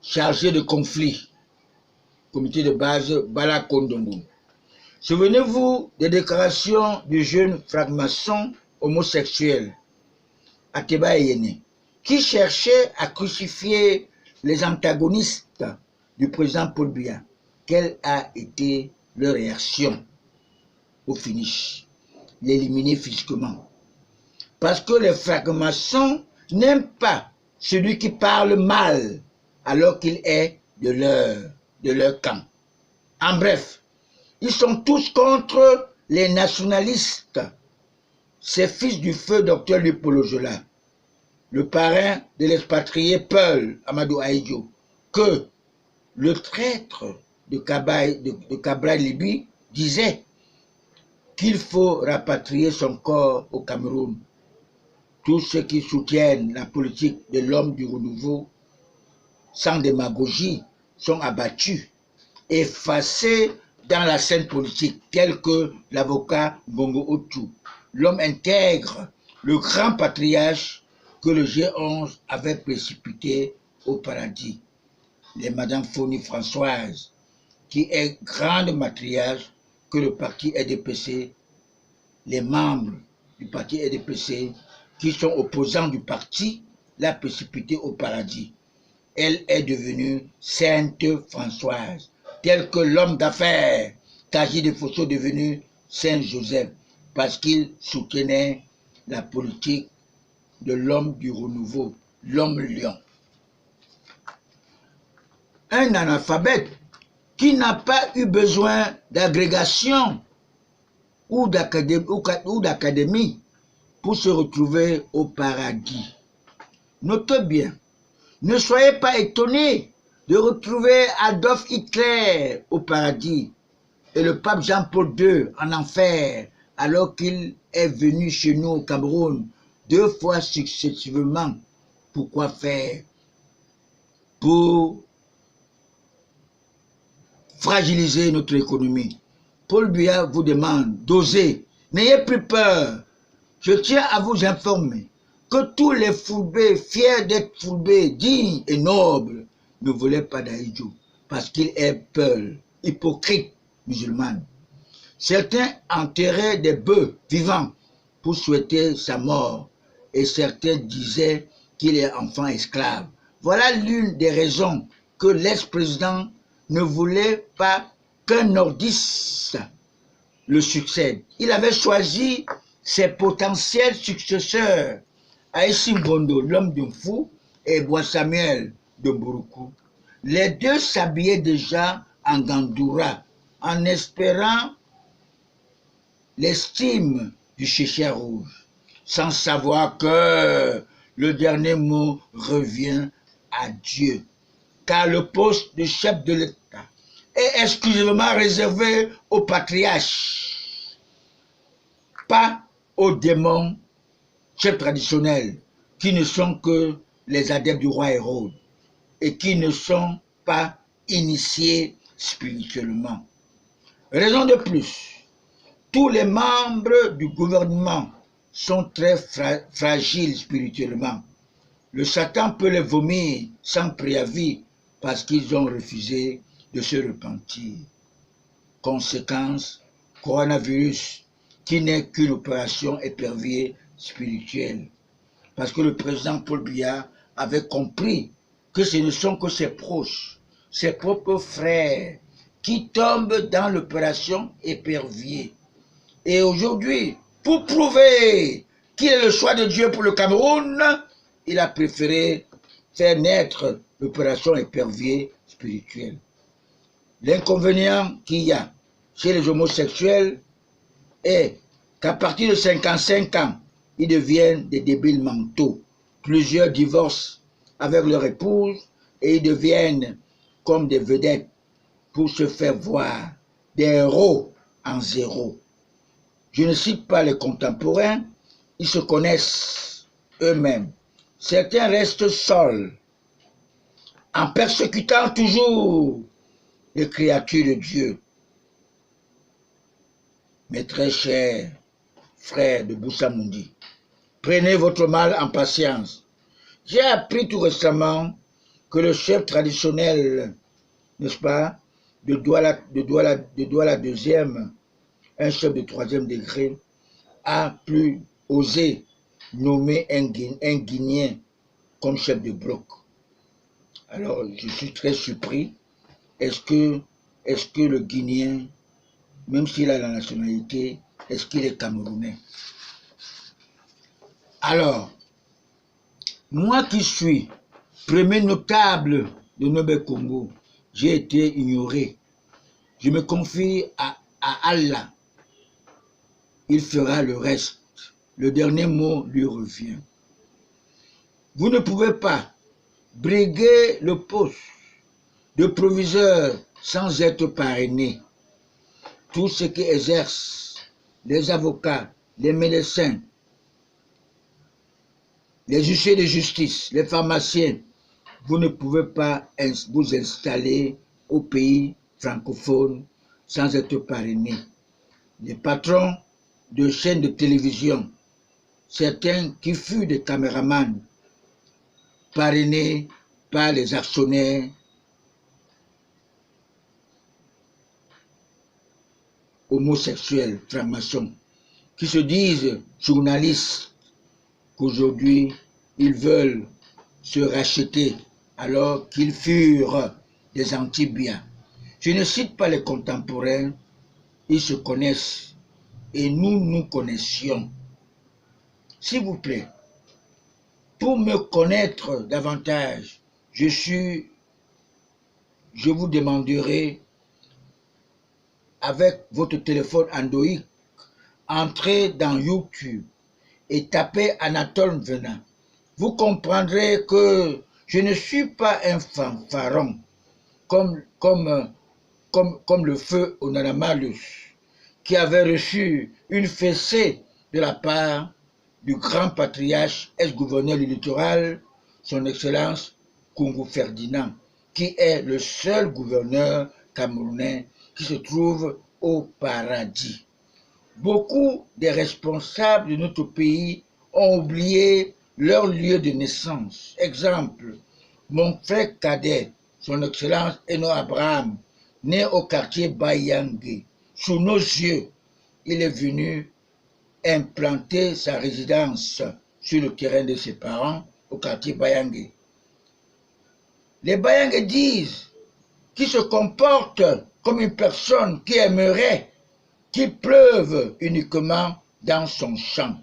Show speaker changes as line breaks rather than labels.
chargé de conflit, comité de base Bala Kondongo. Souvenez-vous des déclarations du jeune franc-maçon homosexuel, Ateba Eyene, qui cherchait à crucifier les antagonistes du président Paul Biya. Quelle a été leur réaction au finish? L'éliminer physiquement. Parce que les francs-maçons n'aiment pas celui qui parle mal alors qu'il est de leur camp. En bref, ils sont tous contre les nationalistes. Ces fils du feu Dr Lupolo Jola, le parrain de l'expatrié Peul Amadou Ahidjo, que le traître de Cabral Libye disait qu'il faut rapatrier son corps au Cameroun. Tous ceux qui soutiennent la politique de l'homme du renouveau, sans démagogie, sont abattus, effacés dans la scène politique, tel que l'avocat Bongo Otu, l'homme intègre, le grand patriarche que le G11 avait précipité au paradis. Les Madame Foni Françoise, qui est grande matriarche que le parti RDPC, les membres du parti RDPC qui sont opposants du parti, l'a précipité au paradis. Elle est devenue Sainte Françoise, tel que l'homme d'affaires Kaji de Fosso devenu Saint Joseph, parce qu'il soutenait la politique de l'homme du renouveau, l'homme lion. Un analphabète qui n'a pas eu besoin d'agrégation ou d'académie pour se retrouver au paradis. Notez bien, ne soyez pas étonnés de retrouver Adolf Hitler au paradis et le pape Jean-Paul II en enfer, alors qu'il est venu chez nous au Cameroun 2 fois successivement. Pourquoi faire? Pour fragiliser notre économie. Paul Biya vous demande d'oser. N'ayez plus peur. Je tiens à vous informer que tous les Fulbés, fiers d'être Fulbés, dignes et nobles, ne voulaient pas d'Ahidjo parce qu'il est Peul, hypocrite musulman. Certains enterraient des bœufs vivants pour souhaiter sa mort et certains disaient qu'il est enfant esclave. Voilà l'une des raisons que l'ex-président ne voulait pas qu'un nordiste le succède. Il avait choisi ses potentiels successeurs, Aïssim Bondo, l'homme d'un fou, et Bois Samuel de Mbouroukou. Les deux s'habillaient déjà en Gandoura, en espérant l'estime du Chéché rouge, sans savoir que le dernier mot revient à Dieu, car le poste de chef de l'État est exclusivement réservé aux patriarches, pas aux démons chefs traditionnels, qui ne sont que les adeptes du roi Hérode et qui ne sont pas initiés spirituellement. Raison de plus, tous les membres du gouvernement sont très fragiles spirituellement. Le Satan peut les vomir sans préavis parce qu'ils ont refusé de se repentir. Conséquence, coronavirus, qui n'est qu'une opération épervier spirituelle. Parce que le président Paul Biya avait compris que ce ne sont que ses proches, ses propres frères, qui tombent dans l'opération épervier. Et aujourd'hui, pour prouver qu'il est le choix de Dieu pour le Cameroun, il a préféré faire naître l'opération épervier spirituelle. L'inconvénient qu'il y a chez les homosexuels est qu'à partir de 55 ans, ils deviennent des débiles mentaux. Plusieurs divorcent avec leur épouse et ils deviennent comme des vedettes pour se faire voir, des héros en zéro. Je ne cite pas les contemporains, ils se connaissent eux-mêmes. Certains restent seuls, en persécutant toujours les créatures de Dieu. Mes très chers frères de Boussamundi, prenez votre mal en patience. J'ai appris tout récemment que le chef traditionnel, n'est-ce pas, de Douala deuxième, un chef de troisième degré, a pu oser nommer un Guinéen comme chef de bloc. Alors, je suis très surpris. Est-ce que le Guinéen, même s'il a la nationalité, est-ce qu'il est camerounais? Alors, moi qui suis premier notable de Noble Congo, j'ai été ignoré. Je me confie à Allah. Il fera le reste. Le dernier mot lui revient. Vous ne pouvez pas briguer le poste de proviseur sans être parrainé. Tous ceux qui exercent, les avocats, les médecins, les huissiers de justice, les pharmaciens, vous ne pouvez pas vous installer au pays francophone sans être parrainé. Les patrons de chaînes de télévision, certains qui furent des caméramans, parrainés par les actionnaires homosexuels, francs-maçons, qui se disent journalistes, qu'aujourd'hui ils veulent se racheter alors qu'ils furent des anti-biens. Je ne cite pas les contemporains, ils se connaissent et nous nous connaissions. S'il vous plaît, pour me connaître davantage, je vous demanderai, avec votre téléphone Android, entrez dans YouTube et tapez Anatole Venant. Vous comprendrez que je ne suis pas un fanfaron comme le feu Onanamalus, qui avait reçu une fessée de la part du grand patriarche ex-gouverneur du littoral, son Excellence Kungu Ferdinand, qui est le seul gouverneur camerounais qui se trouve au paradis. Beaucoup des responsables de notre pays ont oublié leur lieu de naissance. Exemple, mon frère cadet, son Excellence Eno Abraham, né au quartier Bayangé. Sous nos yeux, il est venu implanter sa résidence sur le terrain de ses parents au quartier Bayangé. Les Bayangé disent qu'il se comporte comme une personne qui aimerait qu'il pleuve uniquement dans son champ.